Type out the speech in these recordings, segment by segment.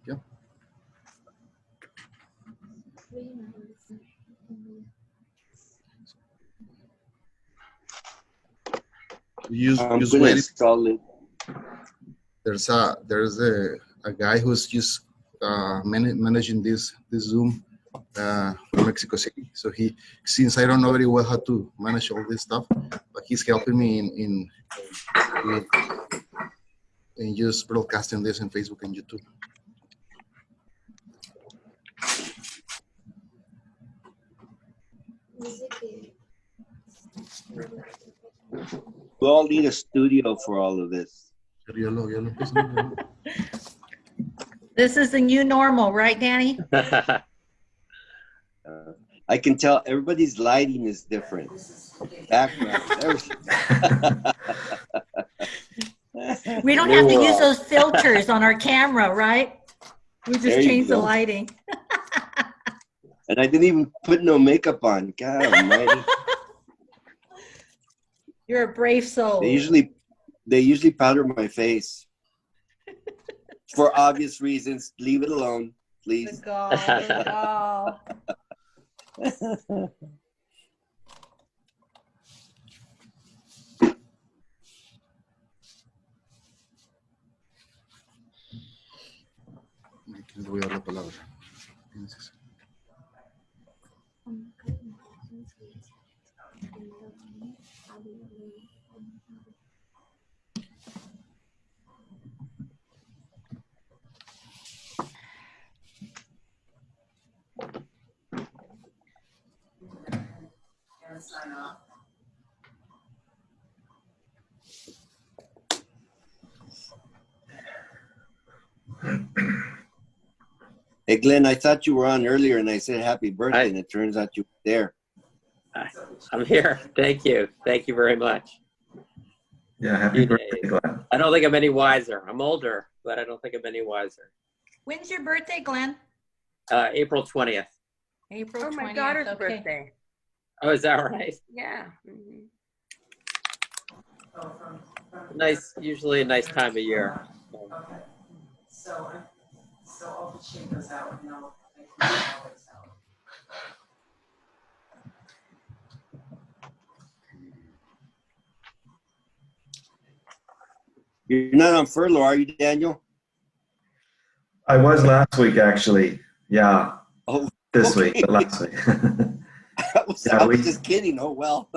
Yeah. Use waiting. There's a guy who's just managing this Zoom from Mexico City. So since I don't know very well how to manage all this stuff, but he's helping me in just broadcasting this on Facebook and YouTube. We all need a studio for all of this. This is the new normal, right, Danny? I can tell everybody's lighting is different. Background, everything. We don't have to use those filters on our camera, right? We just change the lighting. And I didn't even put no makeup on. God almighty. You're a brave soul. They usually powder my face. For obvious reasons. Leave it alone, please. Good call. Le voy a dar la palabra. Hey, Glenn, I thought you were on earlier and I said happy birthday, and it turns out you were there. I'm here. Thank you. Thank you very much. Yeah, happy birthday, Glenn. I don't think I'm any wiser. I'm older, but I don't think I'm any wiser. When's your birthday, Glenn? April 20th. April 20th. Oh, my daughter's birthday. Oh, is that right? Yeah. Nice, usually a nice time of year. So I'll just check those out and I'll make all those out. You're not on furlough, are you, Daniel? I was last week, actually. Yeah. Oh, this okay. week, but last week. I was just kidding. Oh, well.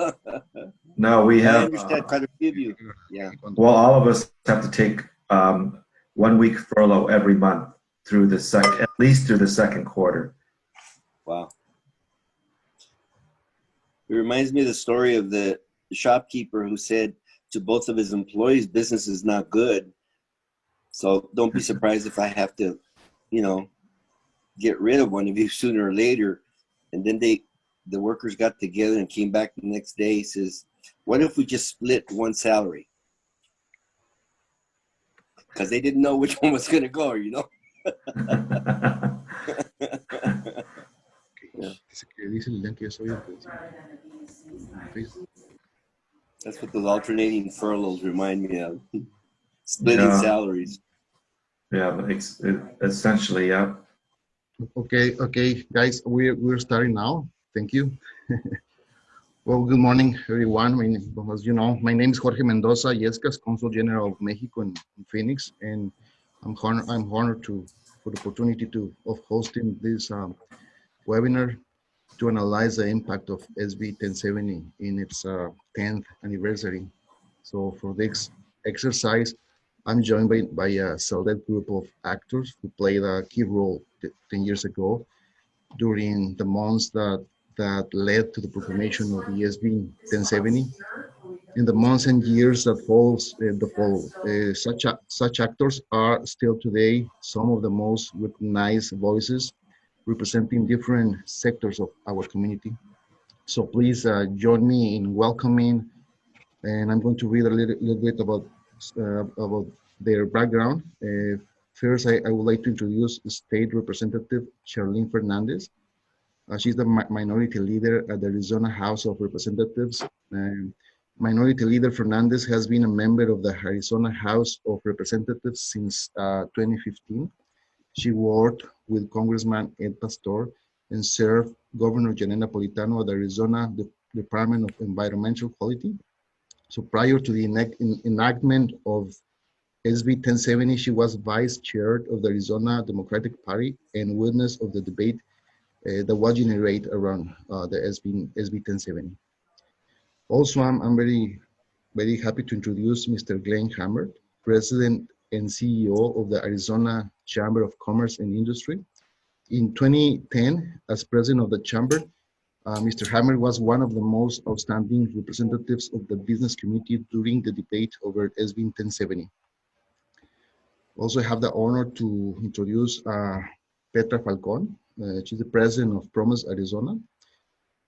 No, we have. I understand quite a few of you. Yeah. Well, all of us have to take 1 week furlough every month through at least through the second quarter. Wow. It reminds me of the story of the shopkeeper who said to both of his employees, business is not good. So don't be surprised if I have to, get rid of one of you sooner or later. And then the workers got together and came back the next day. He says, what if we just split one salary? Because they didn't know which one was going to go, Yeah. That's what those alternating furloughs remind me of. Splitting salaries. Yeah, but essentially, yeah. Okay, guys, we're starting now. Thank you. Well, good morning, everyone. As you know, my name is Jorge Mendoza Yescas, Consul General of Mexico in Phoenix, and I'm honored for the opportunity of hosting this webinar to analyze the impact of SB 1070 in its 10th anniversary. So for this exercise, I'm joined by a select group of actors who played a key role 10 years ago during the months that led to the proclamation of the SB 1070. In the months and years that follow, such actors are still today some of the most recognized voices representing different sectors of our community. So please join me in welcoming, and I'm going to read a little bit about their background. First, I would like to introduce State Representative Charlene Fernández. She's the minority leader at the Arizona House of Representatives. Minority Leader Fernández has been a member of the Arizona House of Representatives since 2015. She worked with Congressman Ed Pastor and served Governor Janet Napolitano at the Arizona Department of Environmental Quality. So prior to the enactment of SB 1070, she was vice chair of the Arizona Democratic Party and witness of the debate that was generated around the SB 1070. Also, I'm very happy to introduce Mr. Glenn Hammer, President and CEO of the Arizona Chamber of Commerce and Industry. In 2010, as president of the chamber, Mr. Hammer was one of the most outstanding representatives of the business community during the debate over SB 1070. Also have the honor to introduce Petra Falcón. She's the president of Promise Arizona.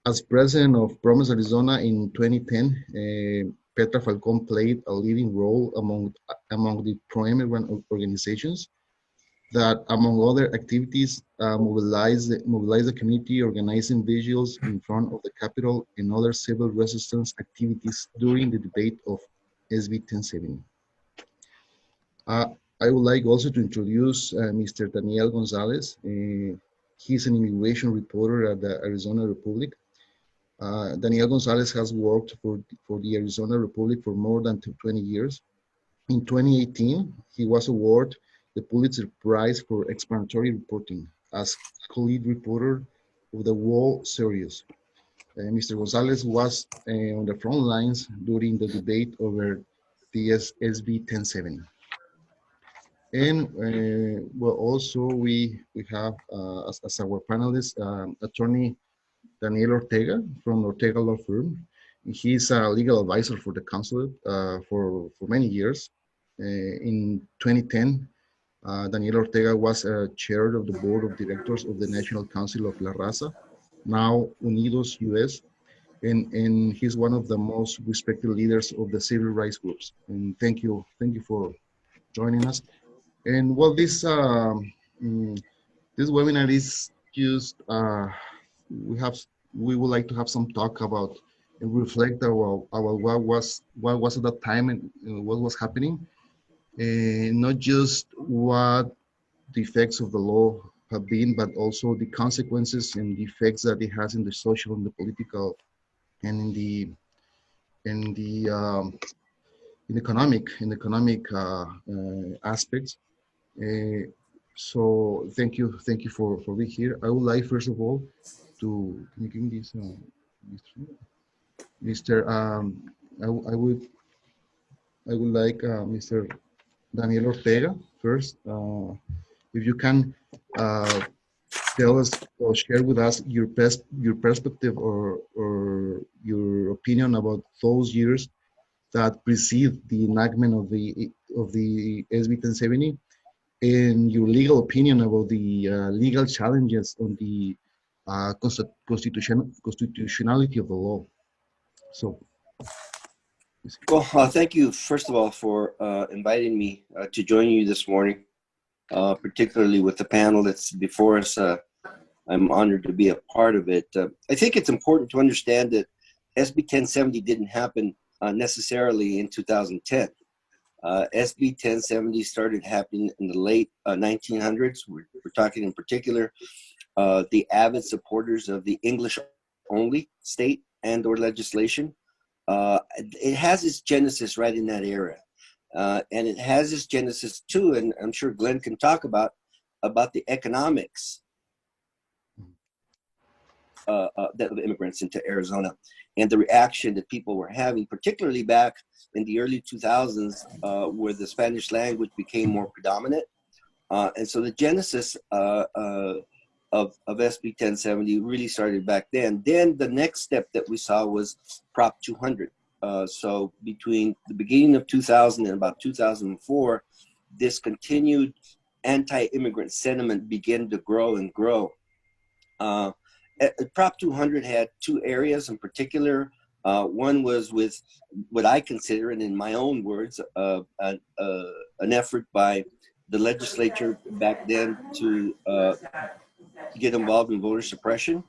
As president of Promise Arizona in 2010, Petra Falcón played a leading role among the pro-immigrant organizations that, among other activities, mobilize the community, organizing vigils in front of the Capitol and other civil resistance activities during the debate of SB 1070. I would like also to introduce Mr. Daniel González. He's an immigration reporter at the Arizona Republic. Daniel González has worked for the Arizona Republic for more than 20 years. In 2018, he was awarded the Pulitzer Prize for explanatory reporting as co-lead reporter of the Wall series. Mr. González was on the front lines during the debate over the SB 1070. And well, also we have as our panelist, attorney Daniel Ortega from Ortega Law Firm. He's a legal advisor for the consulate for many years. In 2010, Daniel Ortega was chair of the board of directors of the National Council of La Raza, now Unidos US, and he's one of the most respected leaders of the civil rights groups. And thank you for joining us. And well, this webinar is just we would like to have some talk about and reflect about what was at that time and what was happening, and not just what the effects of the law have been, but also the consequences and the effects that it has in the social and the political and in the economic aspects. So thank you for being here. I would like first of all to can you give me this, Mr. I would like Mr. Daniel Ortega first. If you can tell us or share with us your perspective or your opinion about those years that precede the enactment of the SB 1070, and your legal opinion about the legal challenges on the constitutionality of the law. So, well, thank you first of all for inviting me to join you this morning, particularly with the panel that's before us. I'm honored to be a part of it. I think it's important to understand that SB 1070 didn't happen necessarily in 2010. SB 1070 started happening in the late 1900s. We're talking in particular the avid supporters of the English-only state and or legislation. It has its genesis right in that era. And it has its genesis too, and I'm sure Glenn can talk about the economics that of immigrants into Arizona and the reaction that people were having, particularly back in the early 2000s, where the Spanish language became more predominant. And so the genesis of SB 1070 really started back then. Then the next step that we saw was Prop 200. So between the beginning of 2000 and about 2004, this continued anti-immigrant sentiment began to grow and grow. Prop 200 had two areas in particular. One was with what I consider, and in my own words, an effort by the legislature back then to get involved in voter suppression,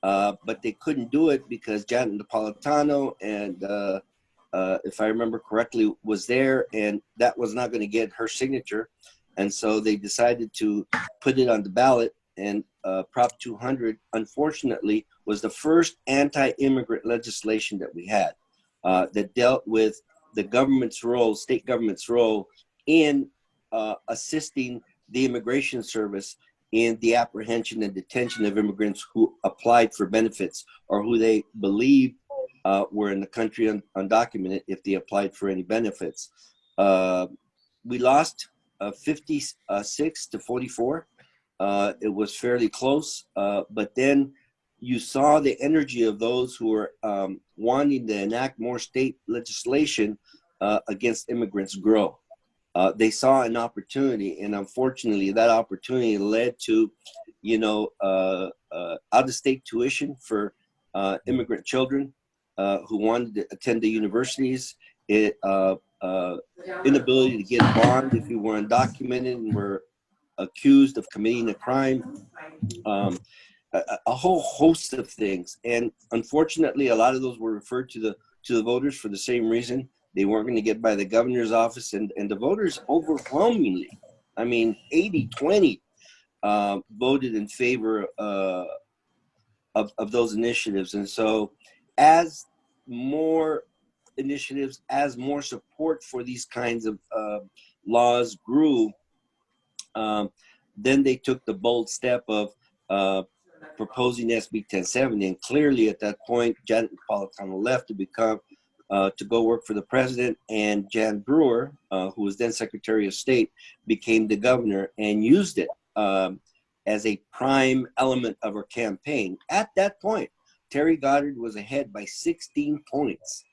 but they couldn't do it because Janet Napolitano and if I remember correctly, was there, and that was not going to get her signature. And so they decided to put it on the ballot, and Prop 200, unfortunately, was the first anti-immigrant legislation that we had that dealt with the government's role, state government's role in assisting the immigration service in the apprehension and detention of immigrants who applied for benefits or who they believed were in the country undocumented if they applied for any benefits. We lost 56 to 44. It was fairly close, but then you saw the energy of those who were wanting to enact more state legislation against immigrants grow. They saw an opportunity, and unfortunately, that opportunity led to, out-of-state tuition for immigrant children who wanted to attend the universities. Inability to get a bond if you were undocumented and were accused of committing a crime. A whole host of things, and unfortunately, a lot of those were referred to the voters for the same reason. They weren't going to get by the governor's office, and the voters overwhelmingly, I mean, 80-20, voted in favor of those initiatives. And so, as more initiatives, as more support for these kinds of laws grew, then they took the bold step of proposing SB1070, and clearly at that point, Janet Napolitano left to go work for the president, and Jan Brewer, who was then Secretary of State, became the governor and used it as a prime element of her campaign. At that point, Terry Goddard was ahead by 16 points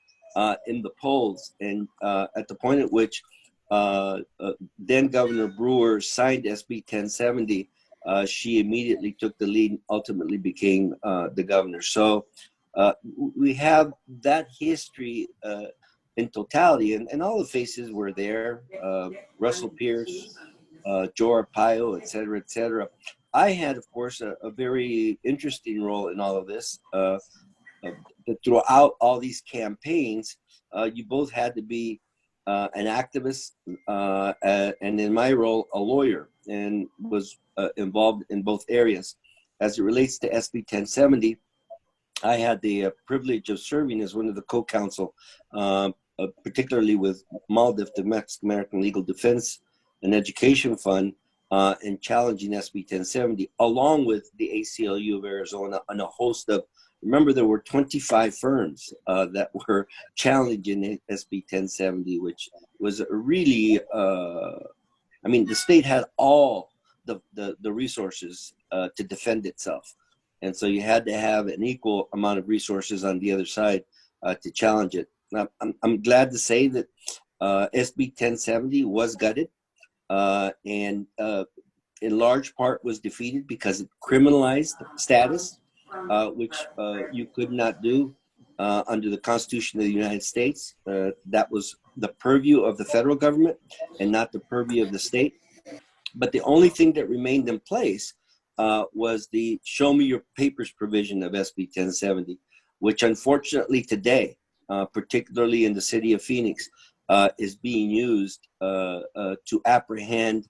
in the polls, and at the point at which then Governor Brewer signed SB 1070, she immediately took the lead and ultimately became the governor. So we have that history in totality, and all the faces were there. Russell Pierce, Joe Arpaio, et cetera, et cetera. I had, of course, a very interesting role in all of this. Throughout all these campaigns, you both had to be an activist, and in my role, a lawyer, and was involved in both areas. As it relates to SB 1070, I had the privilege of serving as one of the co-counsel, particularly with MALDEF, the Mexican American Legal Defense and Education Fund, in challenging SB 1070, along with the ACLU of Arizona and a host of, remember, there were 25 firms that were challenging SB 1070, which was really, I mean, the state had all the resources to defend itself. And so you had to have an equal amount of resources on the other side to challenge it. Now, I'm glad to say that SB 1070 was gutted and in large part was defeated because it criminalized status, which you could not do under the Constitution of the United States. That was the purview of the federal government and not the purview of the state. But the only thing that remained in place was the show me your papers provision of SB 1070, which unfortunately today, particularly in the city of Phoenix, is being used to apprehend,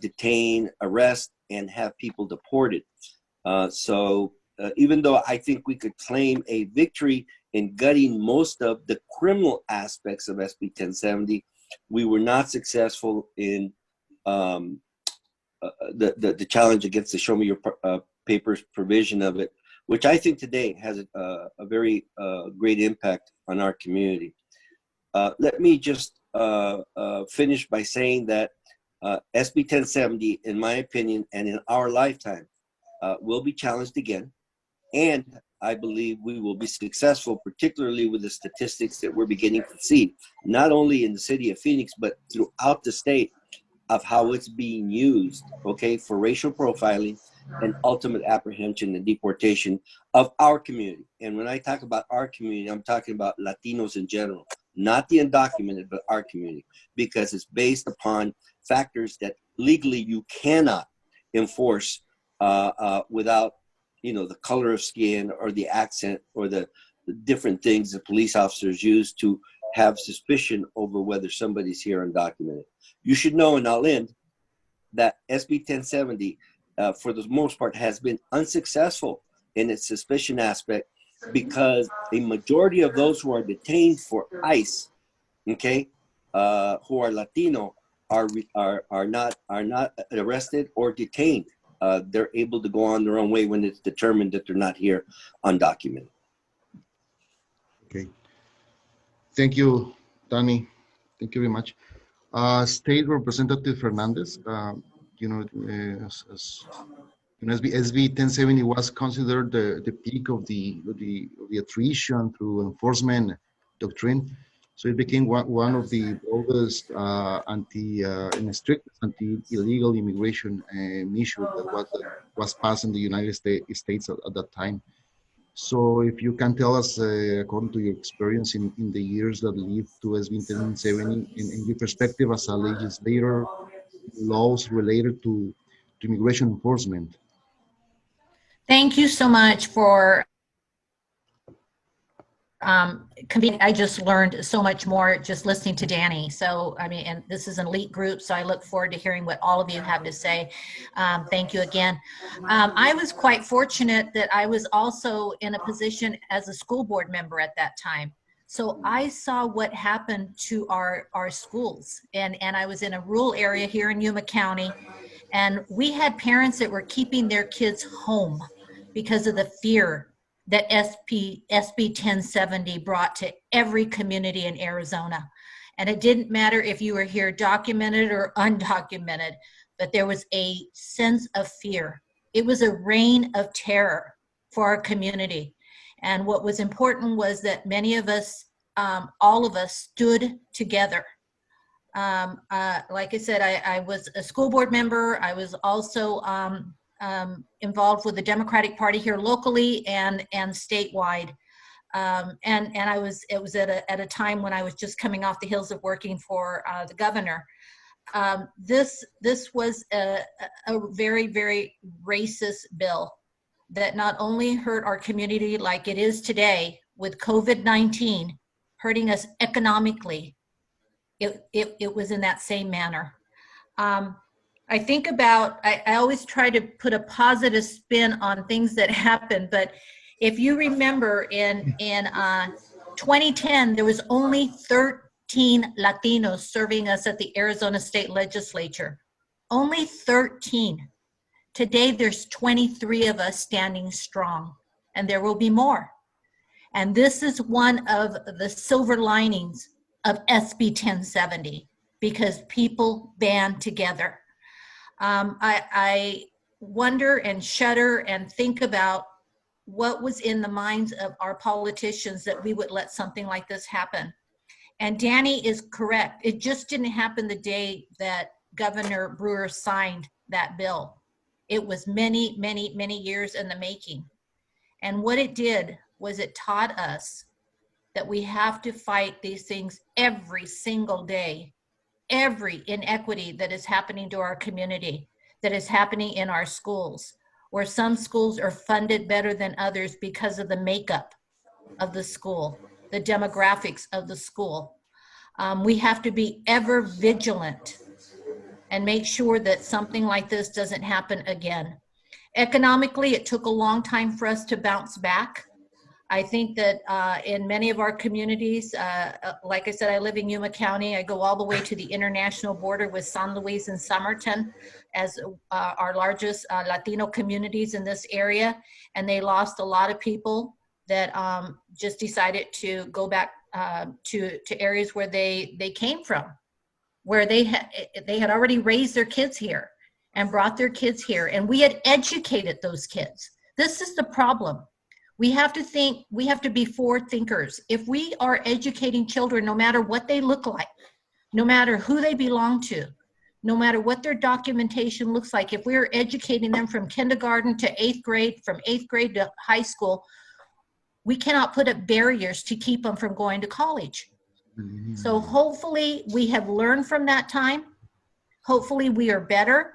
detain, arrest, and have people deported. So even though I think we could claim a victory in gutting most of the criminal aspects of SB 1070, we were not successful in the challenge against the show me your papers provision of it, which I think today has a very great impact on our community. Let me just finish by saying that SB 1070, in my opinion, and in our lifetime, will be challenged again. And I believe we will be successful, particularly with the statistics that we're beginning to see, not only in the city of Phoenix, but throughout the state, of how it's being used, okay, for racial profiling and ultimate apprehension and deportation of our community. And when I talk about our community, I'm talking about Latinos in general, not the undocumented, but our community, because it's based upon factors that legally you cannot enforce without, the color of skin or the accent or the different things that police officers use to have suspicion over whether somebody's here undocumented. You should know, and I'll end, that SB 1070, for the most part, has been unsuccessful in its suspicion aspect because a majority of those who are detained for ICE, okay, who are Latino, are not arrested or detained. They're able to go on their own way when it's determined that they're not here undocumented. Okay. Thank you, Danny. Thank you very much. State Representative Fernández, you know, as you know, SB 1070 was considered the peak of the attrition through enforcement doctrine. So it became one of the oldest and strictest anti-illegal immigration measure that was passed in the United States at that time. So if you can tell us, according to your experience in the years that lead to SB 1070, in your perspective as a legislator, laws related to immigration enforcement. Thank you so much for I just learned so much more just listening to Danny. So, I mean, and this is an elite group, so I look forward to hearing what all of you have to say. Thank you again. I was quite fortunate that I was also in a position as a school board member at that time. So I saw what happened to our schools, and I was in a rural area here in Yuma County, and we had parents that were keeping their kids home because of the fear that SB 1070 brought to every community in Arizona. And it didn't matter if you were here documented or undocumented, but there was a sense of fear. It was a reign of terror for our community. And what was important was that many of us, all of us, stood together. Like I said, I was a school board member. I was also involved with the Democratic Party here locally and statewide. It was at a time when I was just coming off the heels of working for the governor. This was a very, very racist bill that not only hurt our community like it is today with COVID-19 hurting us economically, it was in that same manner. I think about, I always try to put a positive spin on things that happen, but if you remember in 2010, there was only 13 Latinos serving us at the Arizona State Legislature. Only 13. Today, there's 23 of us standing strong, and there will be more. And this is one of the silver linings of SB 1070, because people band together. I wonder and shudder and think about what was in the minds of our politicians that we would let something like this happen. And Danny is correct. It just didn't happen the day that Governor Brewer signed that bill. It was many, many, many years in the making. And what it did was it taught us that we have to fight these things every single day. Every inequity that is happening to our community, that is happening in our schools, where some schools are funded better than others because of the makeup of the school, the demographics of the school. We have to be ever vigilant and make sure that something like this doesn't happen again. Economically, it took a long time for us to bounce back. I think that in many of our communities, like I said, I live in Yuma County. I go all the way to the international border with San Luis and Somerton as our largest Latino communities in this area. And they lost a lot of people that just decided to go back to areas where they came from, where they had already raised their kids here and brought their kids here. And we had educated those kids. This is the problem. We have to think, we have to be forward thinkers. If we are educating children, no matter what they look like, no matter who they belong to, no matter what their documentation looks like, if we're educating them from kindergarten to 8th grade, from 8th grade to high school, we cannot put up barriers to keep them from going to college. So hopefully we have learned from that time. Hopefully we are better.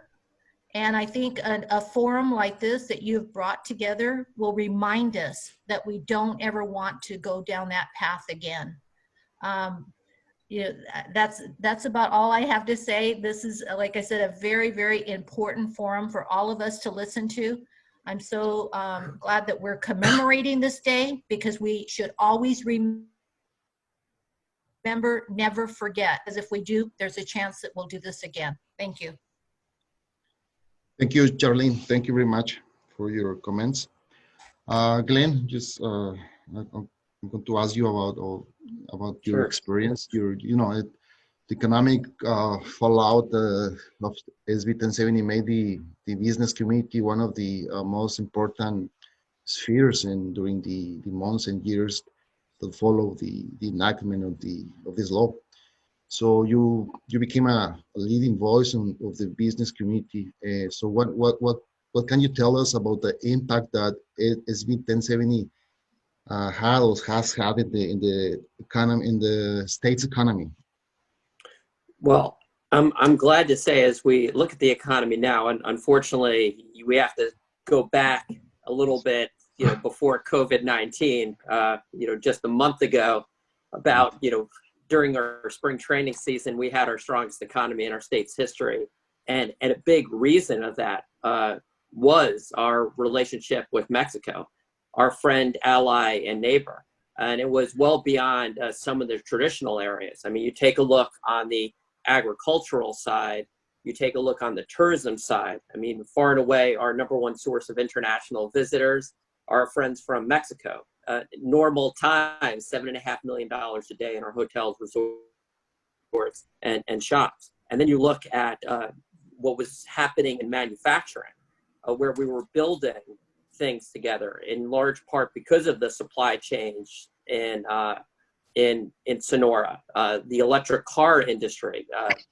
And I think a forum like this that you've brought together will remind us that we don't ever want to go down that path again. You know, that's about all I have to say. This is, like I said, a very, very important forum for all of us to listen to. I'm so glad that we're commemorating this day, because we should always remember, never forget, because if we do, there's a chance that we'll do this again. Thank you. Thank you, Charlene. Thank you very much for your comments. Glenn, just I'm going to ask you about your Sure. experience. The economic fallout of SB1070 made the business community one of the most important spheres during the months and years that follow the enactment of this law. So you became a leading voice of the business community. So what can you tell us about the impact that SB1070 had or has had in the economy, in the state's economy? Well, I'm glad to say, as we look at the economy now, and unfortunately we have to go back a little bit, before COVID-19, just a month ago, about, during our spring training season, we had our strongest economy in our state's history. And a big reason of that was our relationship with Mexico, our friend, ally, and neighbor. And it was well beyond some of the traditional areas. I mean, you take a look on the agricultural side, you take a look on the tourism side. I mean, far and away, our #1 source of international visitors are our friends from Mexico. Normal times, $7.5 million a day in our hotels, resorts, and shops. And then you look at what was happening in manufacturing, where we were building things together, in large part because of the supply chain in Sonora, the electric car industry.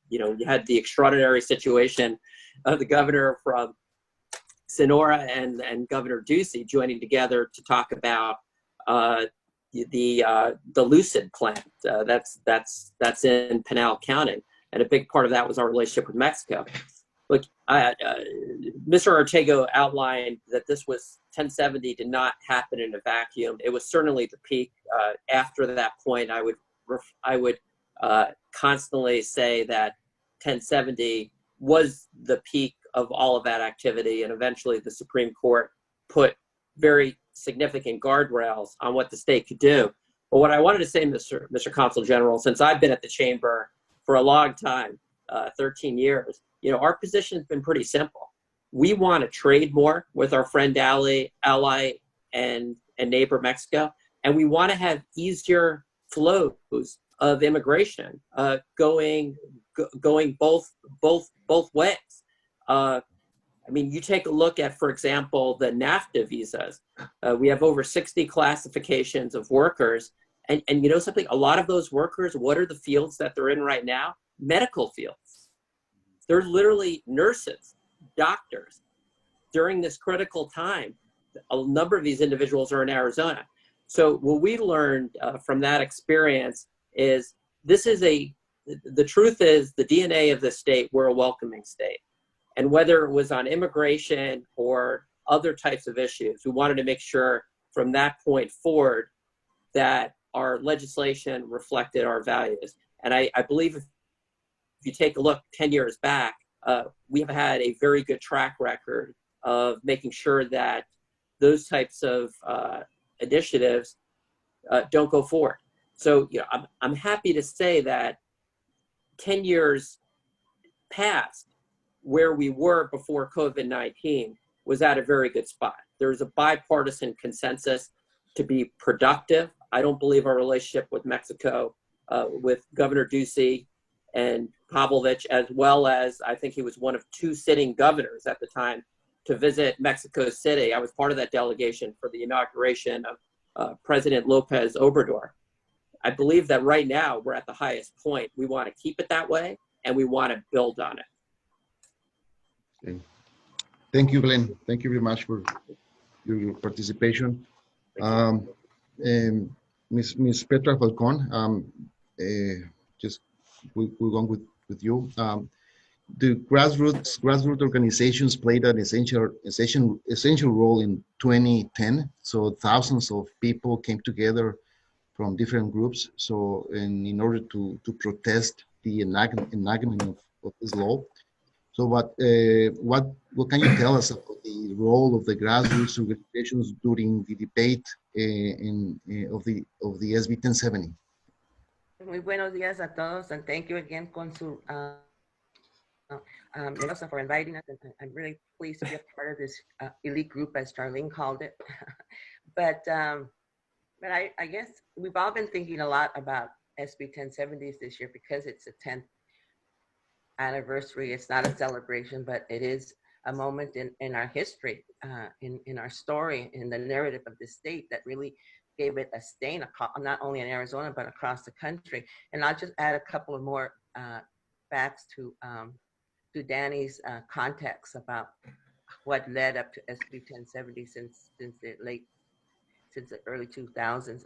You had the extraordinary situation of the governor from Sonora and Governor Ducey joining together to talk about the Lucid plant that's in Pinal County, and a big part of that was our relationship with Mexico. Look, Mr. Ortega outlined that this was 1070 did not happen in a vacuum. It was certainly the peak. After that point, I would constantly say that 1070 was the peak of all of that activity, and eventually the Supreme Court put very significant guardrails on what the state could do. But what I wanted to say, Mr. Consul General, since I've been at the chamber for a long time, 13 years, our position has been pretty simple. We want to trade more with our friend, ally, and neighbor Mexico, and we want to have easier flows of immigration going both ways. I mean, you take a look at, for example, the NAFTA visas. We have over 60 classifications of workers. And you know something? A lot of those workers, what are the fields that they're in right now? Medical fields. They're literally nurses, doctors. During this critical time, a number of these individuals are in Arizona. So what we learned from that experience is the truth is the DNA of the state, we're a welcoming state. And whether it was on immigration or other types of issues, we wanted to make sure from that point forward that our legislation reflected our values. And I believe if you take a look 10 years back, we have had a very good track record of making sure that those types of initiatives don't go forward. So I'm happy to say that 10 years past, where we were before COVID-19 was at a very good spot. There's a bipartisan consensus to be productive. I don't believe our relationship with Mexico, with Governor Ducey and Pavlovich, as well as I think he was one of 2 sitting governors at the time to visit Mexico City. I was part of that delegation for the inauguration of President Lopez Obrador. I believe that right now we're at the highest point. We want to keep it that way, and we want to build on it. Okay. Thank you, Glenn. Thank you very much for your participation. Ms. Petra Falcón, just we'll go on with you. The grassroots organizations played an essential role in 2010. So thousands of people came together from different groups. So, and in order to protest the enactment of this law. So, what can you tell us about the role of the grassroots organizations during the debate of the SB 1070? Muy buenos días a todos, and thank you again, Consul Mendoza, for inviting us. And I'm really pleased to be a part of this elite group, as Charlene called it. But I guess we've all been thinking a lot about SB 1070s this year because it's the 10th anniversary. It's not a celebration, but it is a moment in our history, in our story, in the narrative of the state that really gave it a stain, not only in Arizona, but across the country. And I'll just add a couple of more facts to Danny's context about what led up to SB 1070 since the early 2000s.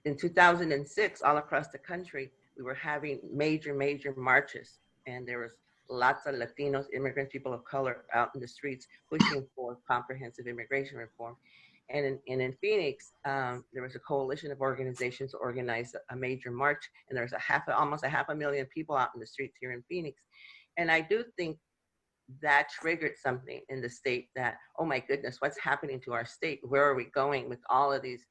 In 2006, all across the country, we were having major marches, and there was lots of Latinos, immigrants, people of color out in the streets pushing for comprehensive immigration reform. And in Phoenix, there was a coalition of organizations that organized a major march, and there was almost a half a million people out in the streets here in Phoenix. And I do think that triggered something in the state that, oh my goodness, what's happening to our state? Where are we going with all of these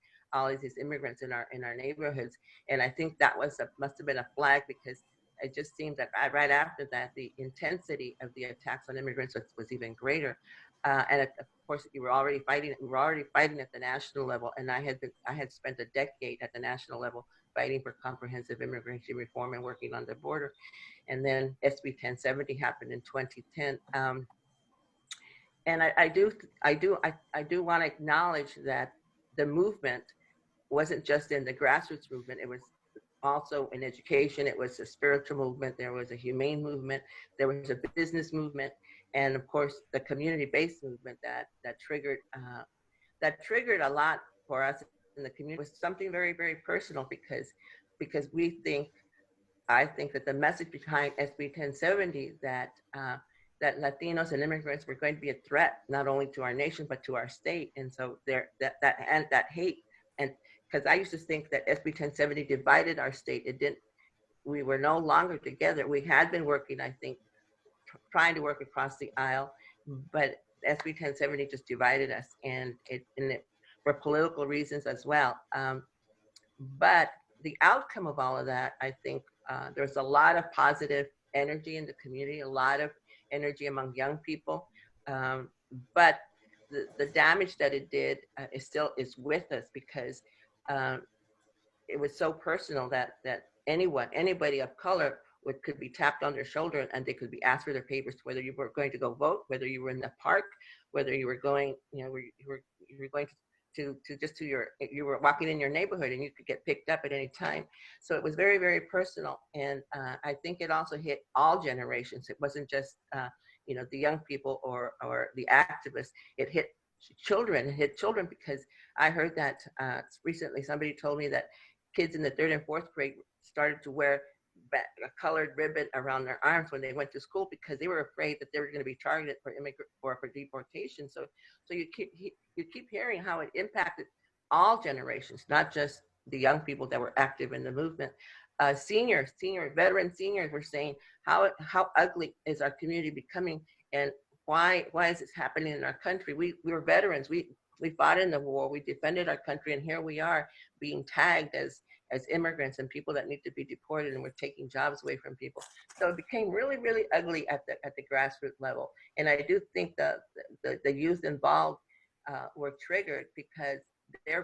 immigrants in our neighborhoods? And I think that must have been a flag, because it just seemed that right after that, the intensity of the attacks on immigrants was even greater. And of course, we were already fighting at the national level. And I had spent a decade at the national level fighting for comprehensive immigration reform and working on the border. And then SB 1070 happened in 2010. And I do want to acknowledge that the movement wasn't just in the grassroots movement. It was also in education. It was a spiritual movement. There was a humane movement. There was a business movement, and of course, the community-based movement that triggered a lot for us in the community. It was something very, very personal, because I think that the message behind SB 1070 that Latinos and immigrants were going to be a threat not only to our nation but to our state, and so that hate. And because I used to think that SB 1070 divided our state. It didn't. We were no longer together. We had been working, I think, trying to work across the aisle, but SB 1070 just divided us, and it for political reasons as well. But the outcome of all of that, I think, there's a lot of positive energy in the community, a lot of energy among young people, but the damage that it did is with us, because it was so personal that anybody of color could be tapped on their shoulder, and they could be asked for their papers, whether you were going to go vote, whether you were in the park, whether you were going, you were going you were walking in your neighborhood, and you could get picked up at any time. So it was very, very personal, and I think it also hit all generations. It wasn't just the young people or the activists. It hit children. It hit children, because I heard that recently somebody told me that kids in the 3rd and 4th grade started to wear a colored ribbon around their arms when they went to school, because they were afraid that they were going to be targeted for deportation. So you keep hearing how it impacted all generations, not just the young people that were active in the movement. Veteran seniors were saying how ugly is our community becoming, and why is this happening in our country? We were veterans. We fought in the war. We defended our country, and here we are being tagged as immigrants and people that need to be deported, and we're taking jobs away from people. So it became really, really ugly at the grassroots level. And I do think the youth involved were triggered, because they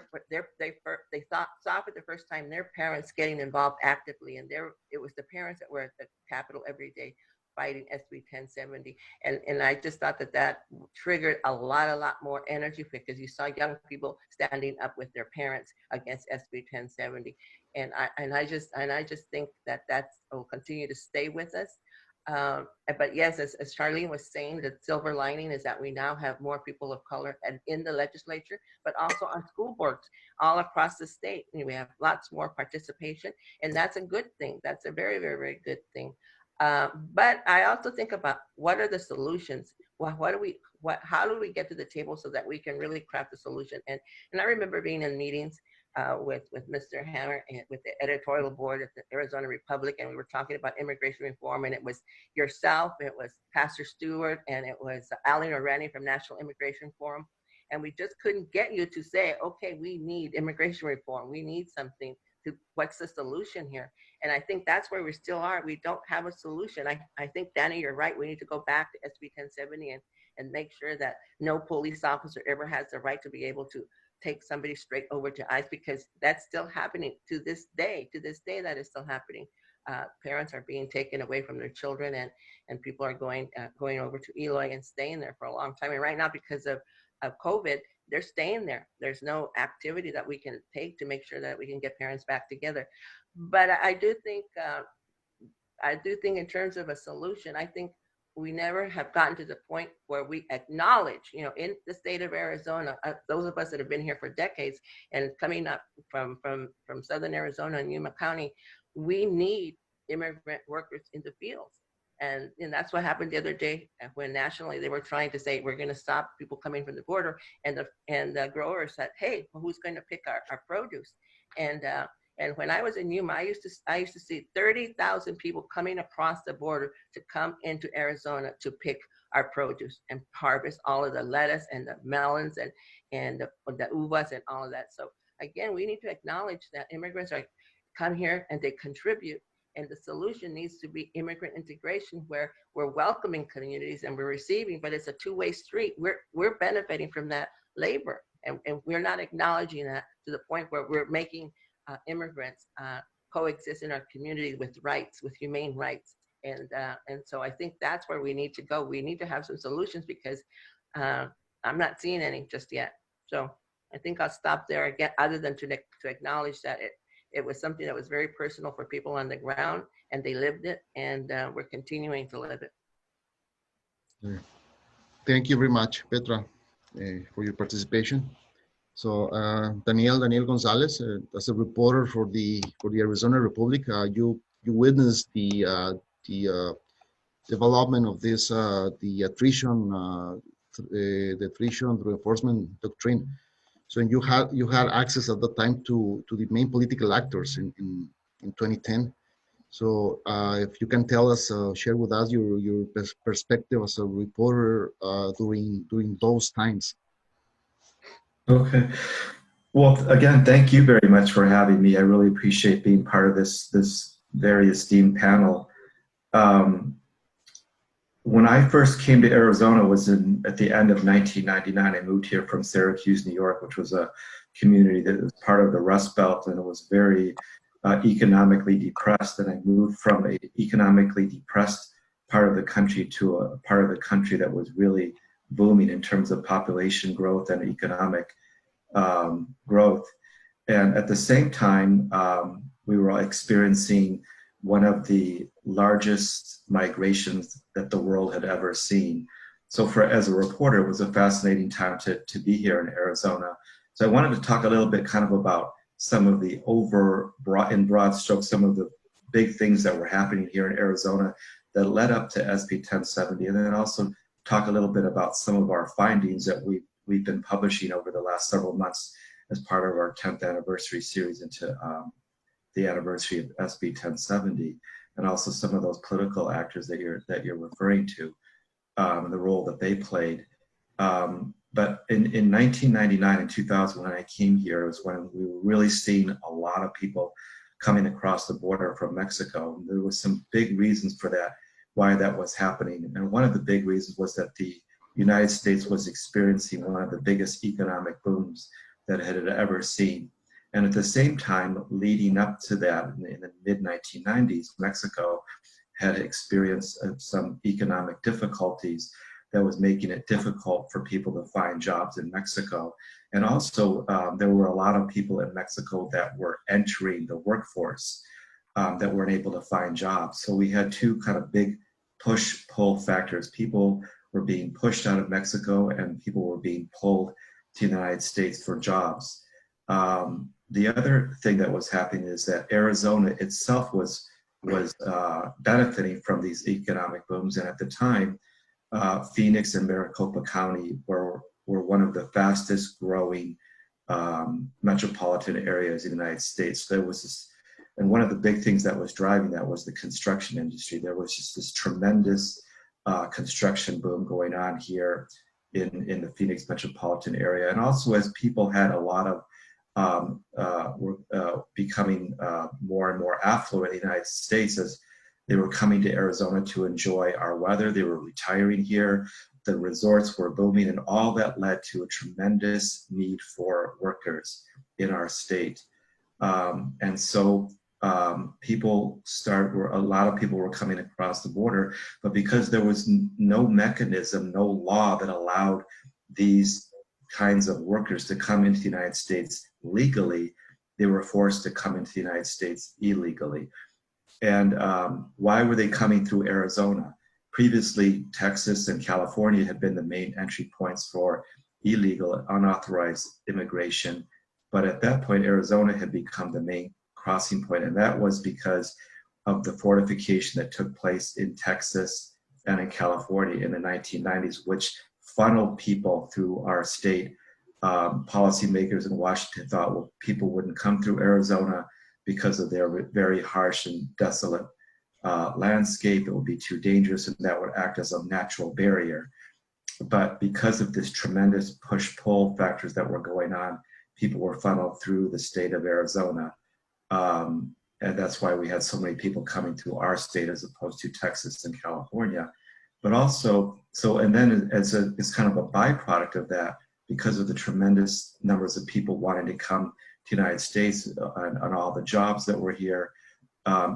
saw for the first time their parents getting involved actively, and it was the parents that were at the Capitol every day fighting SB 1070. And I just thought that triggered a lot more energy, because you saw young people standing up with their parents against SB 1070. And I just think that will continue to stay with us. But yes, as Charlene was saying, the silver lining is that we now have more people of color in the legislature, but also on school boards all across the state. And we have lots more participation, and that's a good thing. That's a very, very, very good thing. But I also think about, what are the solutions? How do we get to the table so that we can really craft a solution? And I remember being in meetings with Mr. Hammer and with the editorial board at the Arizona Republic, and we were talking about immigration reform, and it was yourself, it was Pastor Stewart, and it was Ali Norani from National Immigration Forum, and we just couldn't get you to say, okay, we need immigration reform, we need something. What's the solution here? And I think that's where we still are. We don't have a solution. I think, Danny, you're right. We need to go back to SB 1070 and make sure that no police officer ever has the right to be able to take somebody straight over to ICE, because that's still happening to this day. To this day, that is still happening. Parents are being taken away from their children, and people are going over to Eloy and staying there for a long time. And right now, because of COVID, they're staying there. There's no activity that we can take to make sure that we can get parents back together. But I do think in terms of a solution, I think we never have gotten to the point where we acknowledge, in the state of Arizona, those of us that have been here for decades and coming up from Southern Arizona and Yuma County, we need immigrant workers in the fields. And that's what happened the other day when nationally they were trying to say, we're going to stop people coming from the border. And the growers said, hey, well, who's going to pick our produce? And when I was in Yuma, I used to see 30,000 people coming across the border to come into Arizona to pick our produce and harvest all of the lettuce and the melons and the uvas and all of that. So again, we need to acknowledge that immigrants come here and they contribute. And the solution needs to be immigrant integration, where we're welcoming communities and we're receiving, but it's a two-way street. We're benefiting from that labor, and we're not acknowledging that to the point where we're making immigrants coexist in our community with rights, with humane rights. And so I think that's where we need to go. We need to have some solutions, because I'm not seeing any just yet. So I think I'll stop there again, other than to acknowledge that it was something that was very personal for people on the ground, and they lived it, and we're continuing to live it. Thank you very much, Petra, for your participation. So Daniel González, as a reporter for the Arizona Republic, you witnessed the development of this the attrition reinforcement doctrine. So you had access at the time to the main political actors in 2010. So if you can tell us, share with us your perspective as a reporter during those times. Okay. Well, again, thank you very much for having me. I really appreciate being part of this very esteemed panel. When I first came to Arizona was at the end of 1999. I moved here from Syracuse, New York, which was a community that was part of the Rust Belt, and it was very economically depressed. And I moved from an economically depressed part of the country to a part of the country that was really booming in terms of population growth and economic growth. And at the same time, we were experiencing one of the largest migrations that the world had ever seen. So as a reporter, it was a fascinating time to be here in Arizona. So I wanted to talk a little bit kind of about some of the in broad strokes, some of the big things that were happening here in Arizona that led up to SB 1070, and then also talk a little bit about some of our findings that we've been publishing over the last several months as part of our 10th anniversary series into the anniversary of SB 1070, and also some of those political actors that you're referring to, and the role that they played. But in 1999 and 2000, when I came here, it was when we were really seeing a lot of people coming across the border from Mexico. There was some big reasons for that, why that was happening. And one of the big reasons was that the United States was experiencing one of the biggest economic booms that it had ever seen. And at the same time, leading up to that, in the mid-1990s, Mexico had experienced some economic difficulties that was making it difficult for people to find jobs in Mexico. And also, there were a lot of people in Mexico that were entering the workforce that weren't able to find jobs. So we had two kind of big push-pull factors. People were being pushed out of Mexico, and people were being pulled to the United States for jobs. The other thing that was happening is that Arizona itself was benefiting from these economic booms. And at the time, Phoenix and Maricopa County were one of the fastest growing metropolitan areas in the United States. There was this, and one of the big things that was driving that was the construction industry. There was just this tremendous construction boom going on here in the Phoenix metropolitan area. And also as people had a lot of, were becoming more and more affluent in the United States, as they were coming to Arizona to enjoy our weather. They were retiring here. The resorts were booming, and all that led to a tremendous need for workers in our state. And so a lot of people were coming across the border, but because there was no mechanism, no law that allowed these kinds of workers to come into the United States legally, they were forced to come into the United States illegally. And why were they coming through Arizona? Previously, Texas and California had been the main entry points for illegal, unauthorized immigration. But at that point, Arizona had become the main crossing point, and that was because of the fortification that took place in Texas and in California in the 1990s, which funneled people through our state. Policymakers in Washington thought, well, people wouldn't come through Arizona because of their very harsh and desolate landscape. It would be too dangerous, and that would act as a natural barrier. But because of this tremendous push-pull factors that were going on, people were funneled through the state of Arizona. And that's why we had so many people coming through our state as opposed to Texas and California. But also, and then as kind of a byproduct of that, because of the tremendous numbers of people wanting to come to the United States on all the jobs that were here,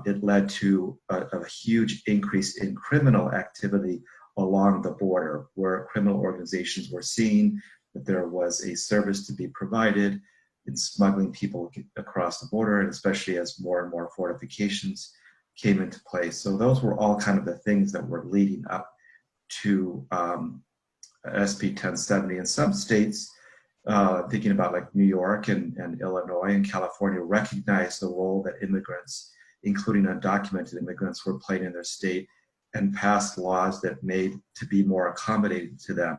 it led to a huge increase in criminal activity along the border, where criminal organizations were seeing that there was a service to be provided in smuggling people across the border, and especially as more and more fortifications came into place. So those were all kind of the things that were leading up to SB 1070. And some states, thinking about like New York and Illinois and California, recognized the role that immigrants, including undocumented immigrants, were playing in their state, and passed laws that made to be more accommodating to them.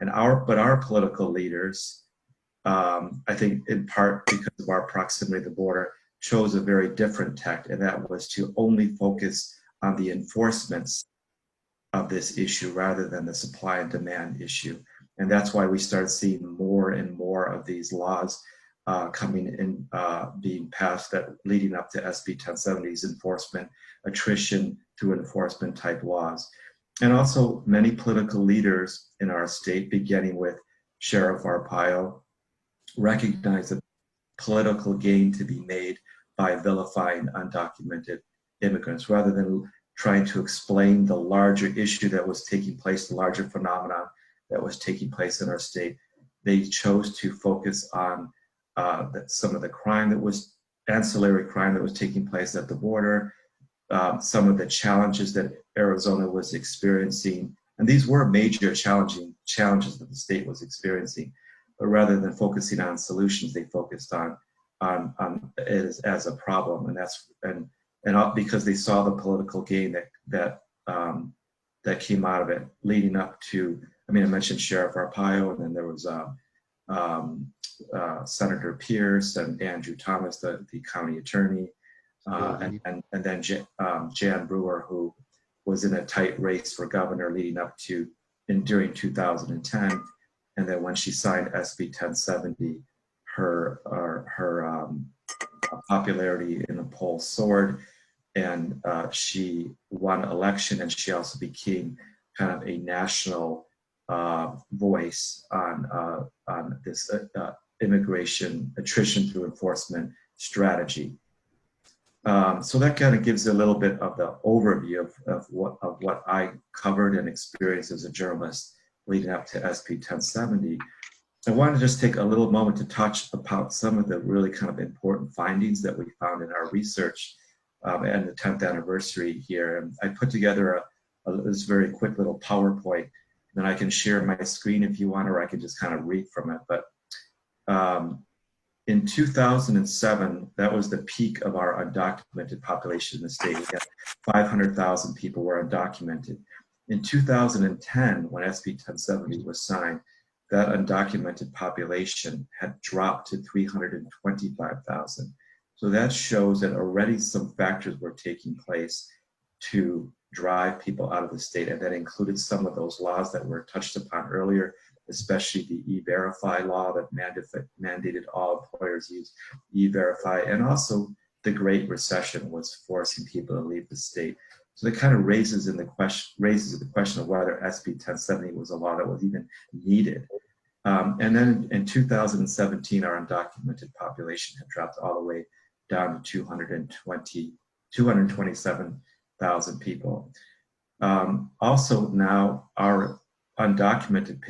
And our political leaders, I think in part because of our proximity to the border, chose a very different tact, and that was to only focus on the enforcements of this issue rather than the supply and demand issue. And that's why we started seeing more and more of these laws coming in, being passed, that leading up to SB 1070's enforcement, attrition through enforcement type laws. And also many political leaders in our state, beginning with Sheriff Arpaio, recognize the political gain to be made by vilifying undocumented immigrants, rather than trying to explain the larger issue that was taking place, the larger phenomenon that was taking place in our state. They chose to focus on some of the crime that was ancillary crime that was taking place at the border, some of the challenges that Arizona was experiencing. And these were major challenges that the state was experiencing. But rather than focusing on solutions, they focused on it as a problem, and because they saw the political gain that came out of it, leading up to. I mean, I mentioned Sheriff Arpaio, and then there was Senator Pierce and Andrew Thomas, the county attorney, and then Jan Brewer, who was in a tight race for governor leading up to during 2010. And then when she signed SB 1070, her popularity in the polls soared, and she won election, and she also became kind of a national voice on this immigration attrition through enforcement strategy. So that kind of gives a little bit of the overview of what I covered and experienced as a journalist leading up to SB 1070. I wanted to just take a little moment to touch about some of the really kind of important findings that we found in our research and the 10th anniversary here. And I put together this very quick little PowerPoint, and I can share my screen if you want, or I can just kind of read from it. But in 2007, that was the peak of our undocumented population in the state. We got 500,000 people were undocumented. In 2010, when SB 1070 was signed, that undocumented population had dropped to 325,000. So that shows that already some factors were taking place to drive people out of the state, and that included some of those laws that were touched upon earlier, especially the E-Verify law that mandated all employers use E-Verify, and also the Great Recession was forcing people to leave the state. So that kind of raises the question of whether SB 1070 was a law that was even needed. And then in 2017, our undocumented population had dropped all the way down to 227,000 people. Also now our undocumented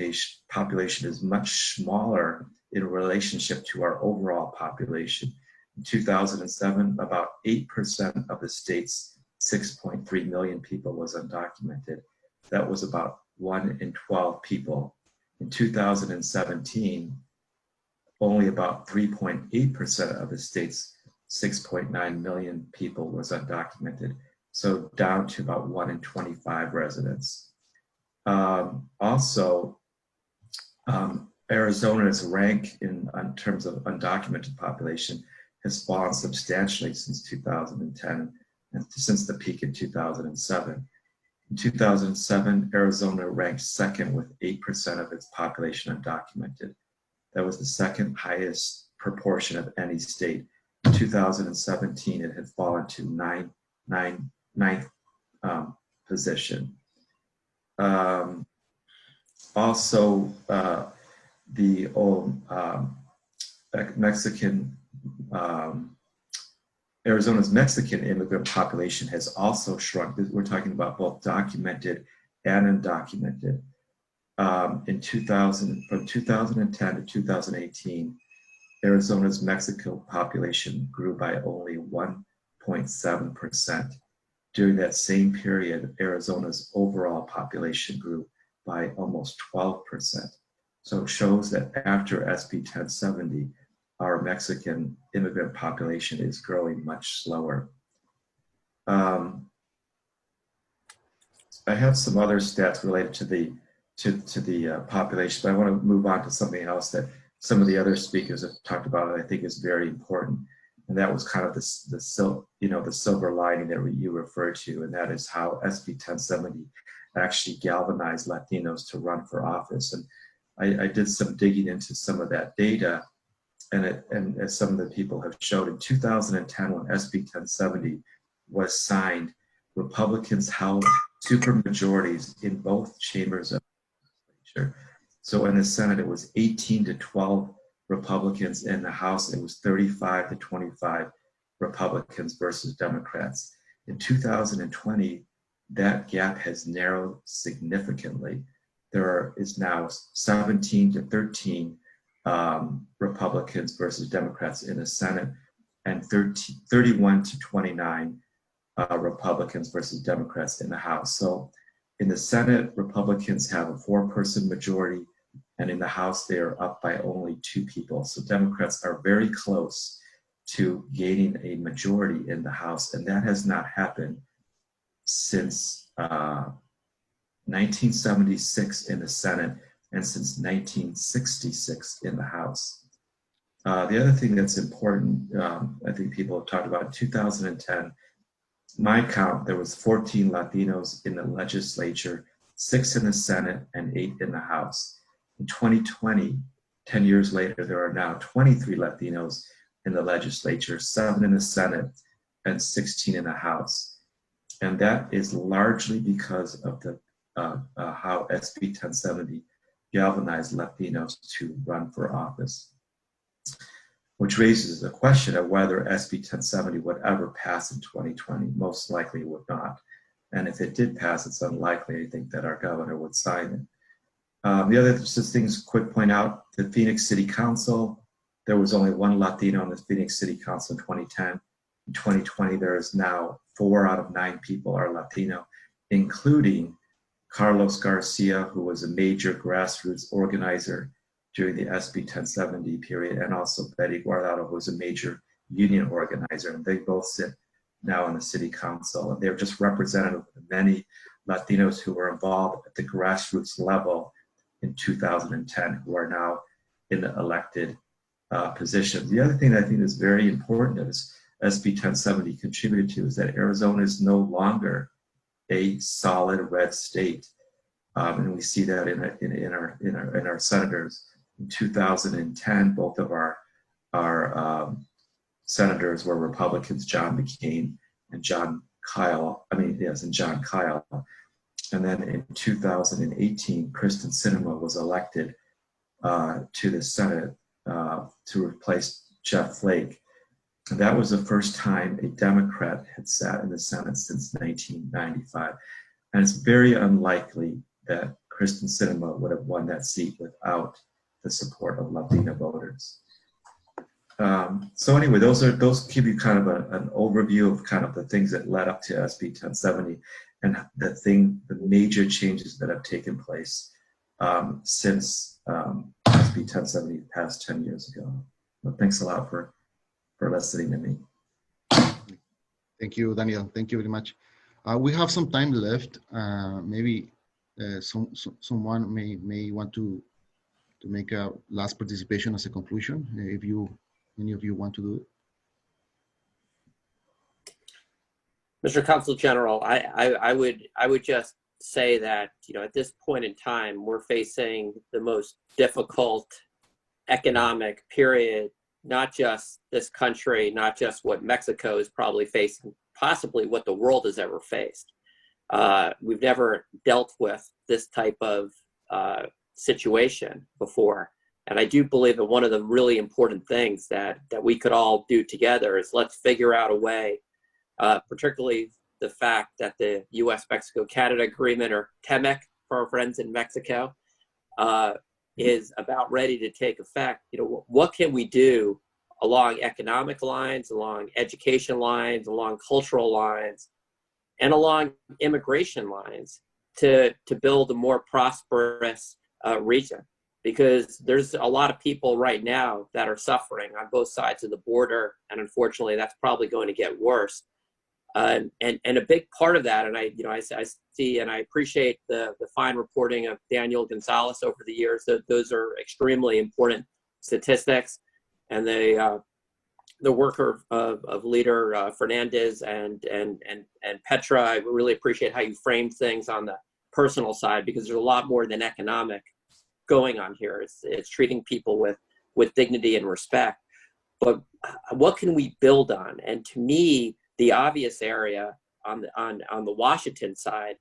population is much smaller in relationship to our overall population. In 2007, about 8% of the state's 6.3 million people was undocumented. That was about 1 in 12 people. In 2017, only about 3.8% of the state's 6.9 million people was undocumented. So down to about 1 in 25 residents. Arizona's rank in terms of undocumented population has fallen substantially since 2010 and since the peak in 2007. In 2007, Arizona ranked second with 8% of its population undocumented. That was the second highest proportion of any state. In 2017, it had fallen to ninth position. The old Arizona's Mexican immigrant population has also shrunk. We're talking about both documented and undocumented. From 2010 to 2018, Arizona's Mexican population grew by only 1.7%. During that same period, Arizona's overall population grew by almost 12%. So it shows that after SB 1070, our Mexican immigrant population is growing much slower. I have some other stats related to the population, but I want to move on to something else that some of the other speakers have talked about that I think is very important, and that was kind of the silver lining that you referred to, and that is how SB 1070 actually galvanized Latinos to run for office. And I did some digging into some of that data, and as some of the people have showed, in 2010, when SB 1070 was signed, Republicans held supermajorities in both chambers of the legislature. So in the Senate, it was 18 to 12 Republicans. In the House, it was 35 to 25 Republicans versus Democrats. In 2020, that gap has narrowed significantly. There is now 17 to 13 Republicans versus Democrats in the Senate, and 31 to 29 Republicans versus Democrats in the House. So in the Senate, Republicans have a 4-person majority, and in the House, they are up by only 2 people. So Democrats are very close to gaining a majority in the House, and that has not happened since 1976 in the Senate and since 1966 in the House. The other thing that's important, I think people have talked about, in 2010, my count, there was 14 Latinos in the legislature, 6 in the Senate, and 8 in the House. In 2020, 10 years later, there are now 23 Latinos in the legislature, 7 in the Senate, and 16 in the House. And that is largely because of the how SB 1070 galvanized Latinos to run for office, which raises the question of whether SB 1070 would ever pass in 2020. Most likely it would not. And if it did pass, it's unlikely, I think, that our governor would sign it. The other things, quick point out, the Phoenix City Council, there was only 1 Latino on the Phoenix City Council in 2010. In 2020, there is now 4 out of 9 people are Latino, including Carlos Garcia, who was a major grassroots organizer during the SB 1070 period, and also Betty Guardado, who was a major union organizer, and they both sit now on the city council. And they're just representative of many Latinos who were involved at the grassroots level in 2010 who are now in the elected positions. The other thing that I think is very important is SB 1070 contributed to is that Arizona is no longer a solid red state, and we see that in our senators. In 2010, both of our senators were Republicans, John McCain and John Kyle. And then in 2018, Kristen Sinema was elected to the Senate to replace Jeff Flake. And that was the first time a Democrat had sat in the Senate since 1995. And it's very unlikely that Kristen Sinema would have won that seat without the support of Latina voters. So anyway, those give you kind of an overview of kind of the things that led up to SB 1070 and the major changes that have taken place since SB 1070 passed 10 years ago. But thanks a lot for listening to me. Thank you, Daniel. Thank you very much. We have some time left. Maybe someone may want to make a last participation as a conclusion. If any of you want to do it. Mr. Consul General, I would just say that, at this point in time, we're facing the most difficult economic period, not just this country, not just what Mexico is probably facing, possibly what the world has ever faced. We've never dealt with this type of situation before. And I do believe that one of the really important things that we could all do together is let's figure out a way, particularly the fact that the U.S.-Mexico-Canada Agreement, or TEMEC for our friends in Mexico, is about ready to take effect. What can we do along economic lines, along education lines, along cultural lines, and along immigration lines to build a more prosperous region? Because there's a lot of people right now that are suffering on both sides of the border, and unfortunately, that's probably going to get worse. And a big part of that, and I see and I appreciate the fine reporting of Daniel González over the years. Those are extremely important statistics, and the work of leader Fernández and Petra. I really appreciate how you framed things on the personal side, because there's a lot more than economic going on here. It's treating people with dignity and respect. But what can we build on? And to me, the obvious area on the Washington side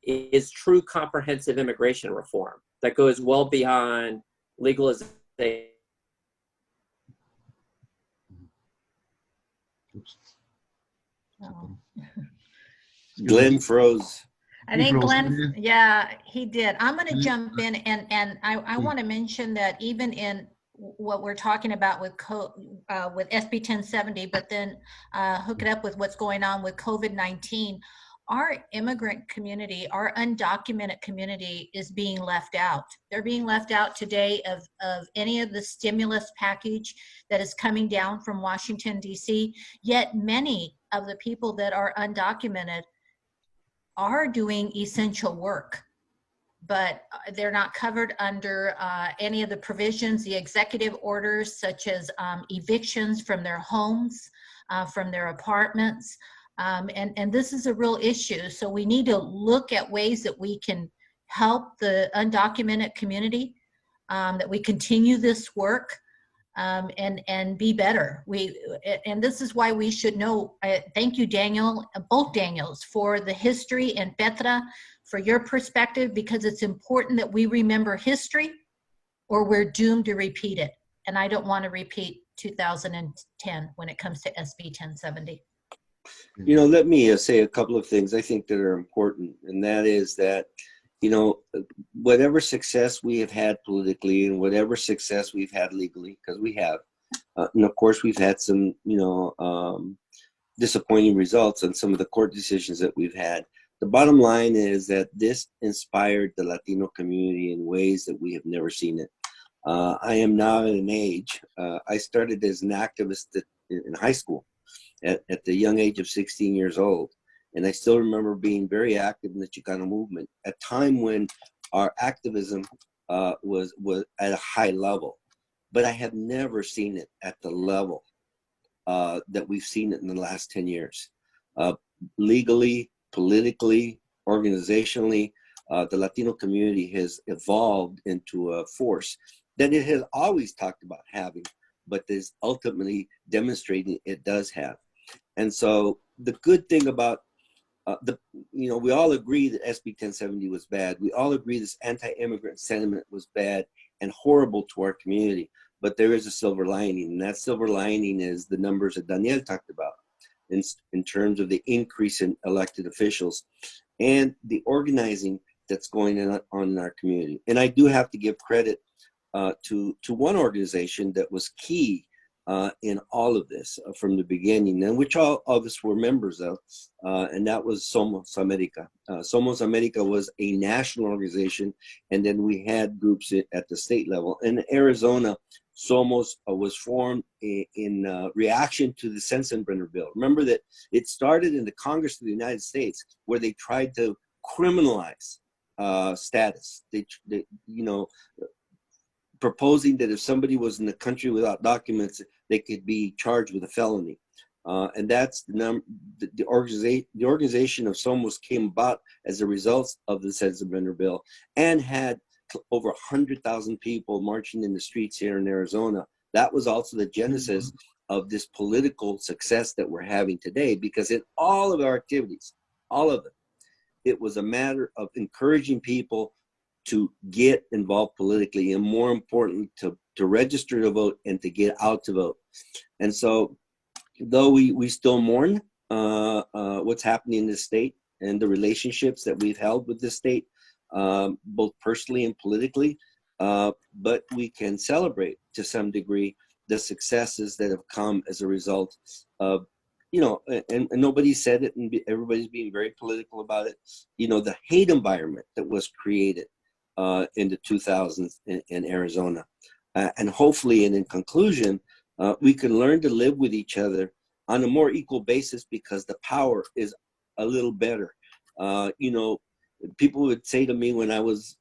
is true comprehensive immigration reform that goes well beyond legalization. Oh. Glenn froze. I think Glenn, yeah, he did. I'm going to jump in, and I want to mention that even in what we're talking about with SB 1070, but then hook it up with what's going on with COVID-19, our immigrant community, our undocumented community is being left out. They're being left out today of any of the stimulus package that is coming down from Washington, D.C., yet many of the people that are undocumented are doing essential work, but they're not covered under any of the provisions, the executive orders, such as evictions from their homes, from their apartments. And this is a real issue. So we need to look at ways that we can help the undocumented community, that we continue this work, and be better. And this is why we should know. Thank you, Daniel, both Daniels, for the history, and Petra for your perspective, because it's important that we remember history or we're doomed to repeat it. And I don't want to repeat 2010 when it comes to SB 1070. Let me say a couple of things I think that are important, and that is that, whatever success we have had politically and whatever success we've had legally, because we have, and of course we've had some, disappointing results on some of the court decisions that we've had. The bottom line is that this inspired the Latino community in ways that we have never seen it. I am now at an age, I started as an activist in high school at the young age of 16 years old. And I still remember being very active in the Chicano movement, at a time when our activism was at a high level, but I have never seen it at the level that we've seen it in the last 10 years. Legally, politically, organizationally, the Latino community has evolved into a force that it has always talked about having, but is ultimately demonstrating it does have. And so the good thing about we all agree that SB 1070 was bad. We all agree this anti-immigrant sentiment was bad and horrible to our community. But there is a silver lining, and that silver lining is the numbers that Daniel talked about in terms of the increase in elected officials and the organizing that's going on in our community. And I do have to give credit to one organization that was key in all of this from the beginning, and which all of us were members of, and that was Somos America. Somos America was a national organization, and then we had groups at the state level. In Arizona, Somos was formed in reaction to the Sensenbrenner bill. Remember that it started in the Congress of the United States, where they tried to criminalize status. They proposing that if somebody was in the country without documents, they could be charged with a felony. And that's the organization of Somos came about as a result of the Sensenbrenner bill, and had over 100,000 people marching in the streets here in Arizona. That was also the genesis of this political success that we're having today, because in all of our activities, all of it, it was a matter of encouraging people to get involved politically, and more importantly, to register to vote and to get out to vote. And so, though we still mourn what's happening in this state and the relationships that we've held with this state, both personally and politically, but we can celebrate to some degree the successes that have come as a result of, and nobody said it, and everybody's being very political about it, the hate environment that was created in the 2000s in Arizona. And hopefully, and in conclusion, we can learn to live with each other on a more equal basis, because the power is a little better. People would say to me when I was,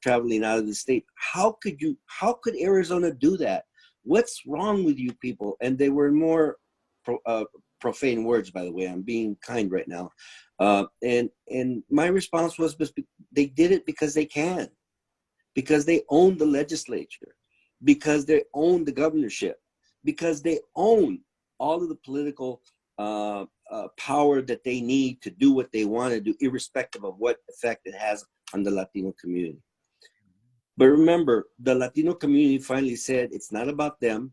traveling out of the state, how could Arizona do that? What's wrong with you people? And they were more profane words, by the way. I'm being kind right now. And my response was they did it because they can, because they own the legislature, because they own the governorship, because they own all of the political power that they need to do what they want to do, irrespective of what effect it has on the Latino community. But remember, the Latino community finally said it's not about them,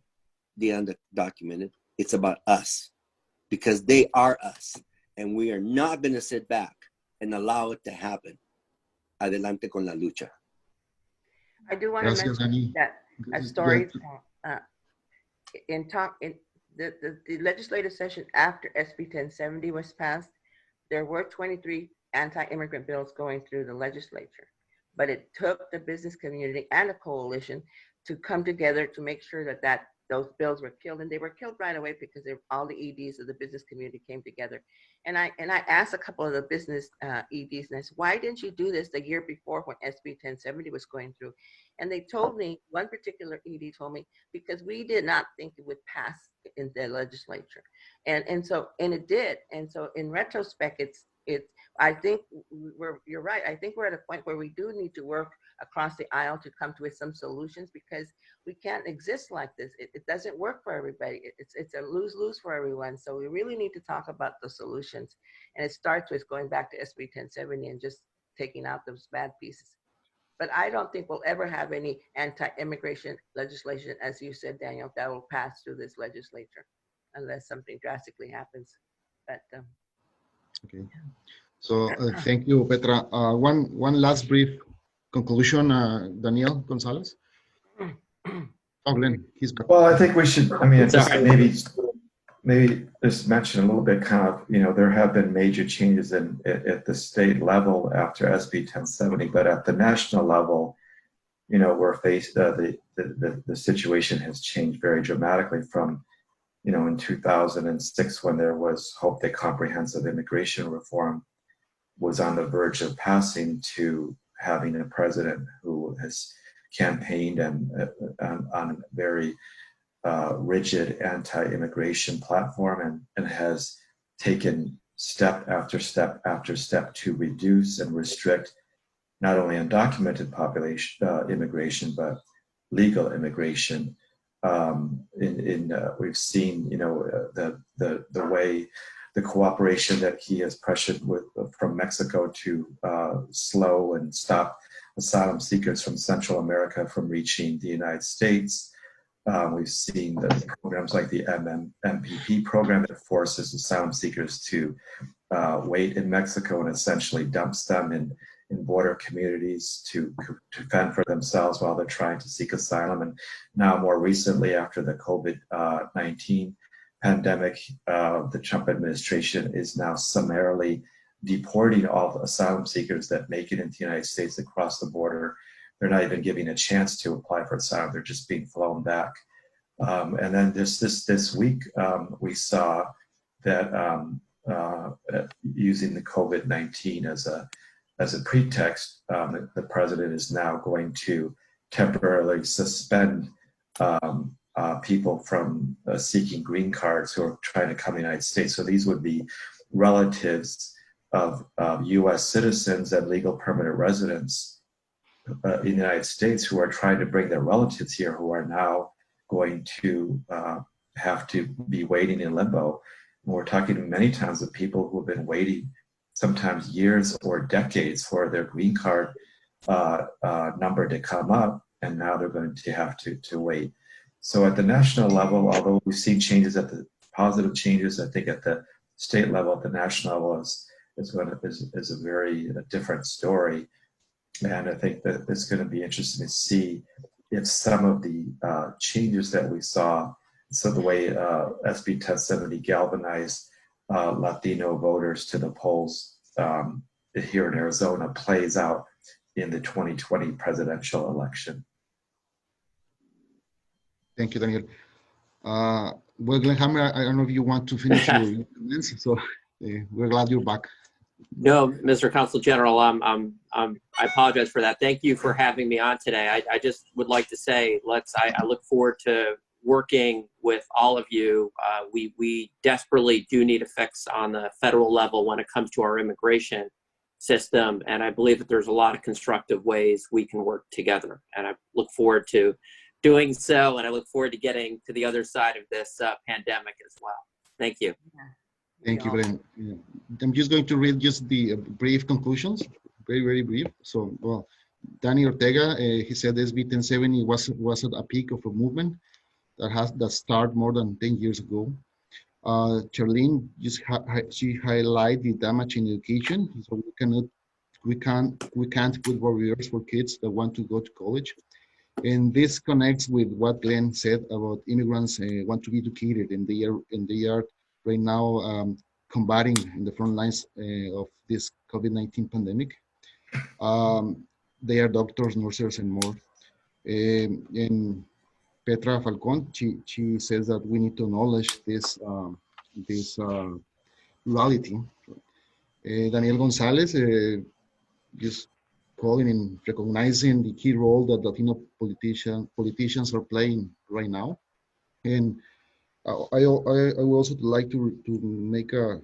the undocumented, it's about us, because they are us, and we are not going to sit back and allow it to happen. Adelante con la lucha. I do want to mention that a story in the legislative session after SB 1070 was passed, there were 23 anti-immigrant bills going through the legislature, but it took the business community and a coalition to come together to make sure that those bills were killed, and they were killed right away because all the EDs of the business community came together. And I asked a couple of the business EDs, and I said, why didn't you do this the year before when SB 1070 was going through? And they told me, one particular ED told me, because we did not think it would pass in the legislature. And it did. And so in retrospect, I think you're right. I think we're at a point where we do need to work across the aisle to come to some solutions, because we can't exist like this. It doesn't work for everybody. It's a lose-lose for everyone. So we really need to talk about the solutions. And it starts with going back to SB 1070 and just taking out those bad pieces. But I don't think we'll ever have any anti-immigration legislation, as you said, Daniel, that will pass through this legislature unless something drastically happens. But okay. So thank you, Petra. One last brief conclusion, Daniel González. Oh, Glenn, he's back. Well, I think we should, just maybe just mention a little bit there have been major changes at the state level after SB 1070, but at the national level, we're faced, the situation has changed very dramatically from, in 2006, when there was hope that comprehensive immigration reform was on the verge of passing, to having a president who has campaigned and on a very rigid anti-immigration platform, and has taken step after step after step to reduce and restrict not only undocumented population immigration, but legal immigration. We've seen, the way the cooperation that he has pressured with from Mexico to slow and stop asylum seekers from Central America from reaching the United States. We've seen the programs like the MPP program that forces asylum seekers to wait in Mexico and essentially dumps them in border communities to fend for themselves while they're trying to seek asylum. And now more recently, after the COVID-19 pandemic, the Trump administration is now summarily deporting all the asylum seekers that make it into the United States across the border. They're not even giving a chance to apply for asylum. They're just being flown back. And then this week, we saw that using the COVID-19 as a pretext, the president is now going to temporarily suspend people from seeking green cards who are trying to come to the United States. So these would be relatives of U.S. citizens and legal permanent residents in the United States who are trying to bring their relatives here, who are now going to have to be waiting in limbo. And we're talking many times of people who have been waiting sometimes years or decades for their green card number to come up, and now they're going to have to wait. So at the national level, although we've seen changes positive changes, I think at the state level, at the national level is a very different story. And I think that it's going to be interesting to see if some of the changes that we saw, so the way SB1070 galvanized Latino voters to the polls here in Arizona plays out in the 2020 presidential election. Thank you, Daniel. Well, Glenn Hammer, I don't know if you want to finish your comments, so we're glad you're back. No, Mr. Consul General, I apologize for that. Thank you for having me on today. I just would like to say, I look forward to working with all of you. We desperately do need a fix on the federal level when it comes to our immigration system, and I believe that there's a lot of constructive ways we can work together, and I look forward to doing so, and I look forward to getting to the other side of this pandemic as well. Thank you. Thank you, Glenn. Yeah. I'm just going to read just the brief conclusions, very, very brief. So, well, Danny Ortega, he said SB1070 was at a peak of a movement that started more than 10 years ago. Charlene, she highlighted the damage in education. So we can't put barriers for kids that want to go to college. And this connects with what Glenn said about immigrants want to be educated, and they are right now combating in the front lines of this COVID-19 pandemic. They are doctors, nurses, and more. And Petra Falcón, she says that we need to acknowledge this reality. Daniel González, just calling and recognizing the key role that Latino politicians are playing right now. And I would also like to make a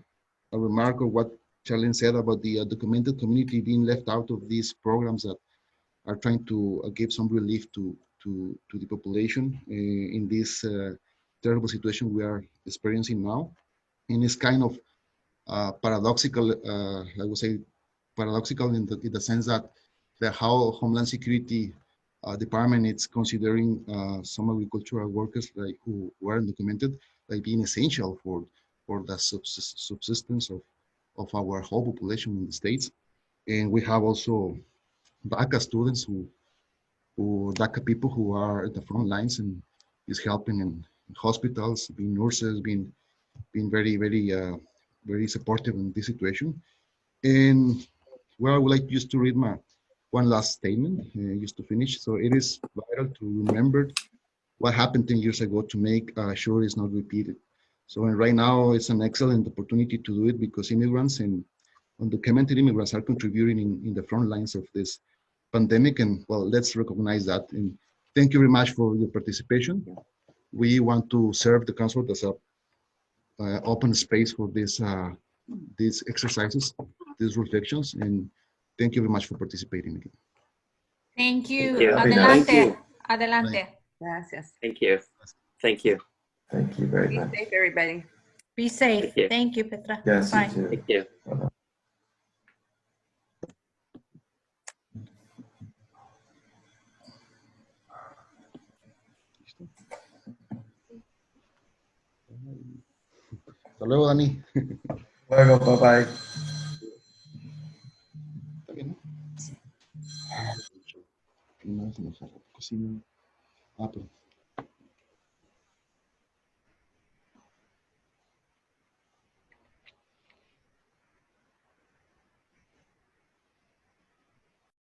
remark of what Charlene said about the documented community being left out of these programs that are trying to give some relief to the population in this terrible situation we are experiencing now. And it's kind of paradoxical, I would say, paradoxical in the sense that how Homeland Security Department is considering some agricultural workers like who were undocumented like being essential for the subsistence of our whole population in the States. And we have also DACA students who DACA people who are at the front lines and is helping in hospitals, being nurses, being very, very, very supportive in this situation. And well, I would like just to read my one last statement just to finish. So it is vital to remember what happened 10 years ago to make sure it's not repeated. So right now it's an excellent opportunity to do it because immigrants and undocumented immigrants are contributing in the front lines of this pandemic, and well, let's recognize that. And thank you very much for your participation. We want to serve the council as a open space for these exercises, these reflections, and thank you very much for participating again. Thank you. Thank you. Adelante. Thank you. Adelante. Gracias. Thank you. Thank you. Thank you very Be much. safe, everybody. Be safe. Thank you. Thank you, Petra. Yes, you Bye. too. Thank you. Hasta luego, Dani. Luego, bye bye. Está bien, ¿no? No, se me jala. Cocina. Ah, pero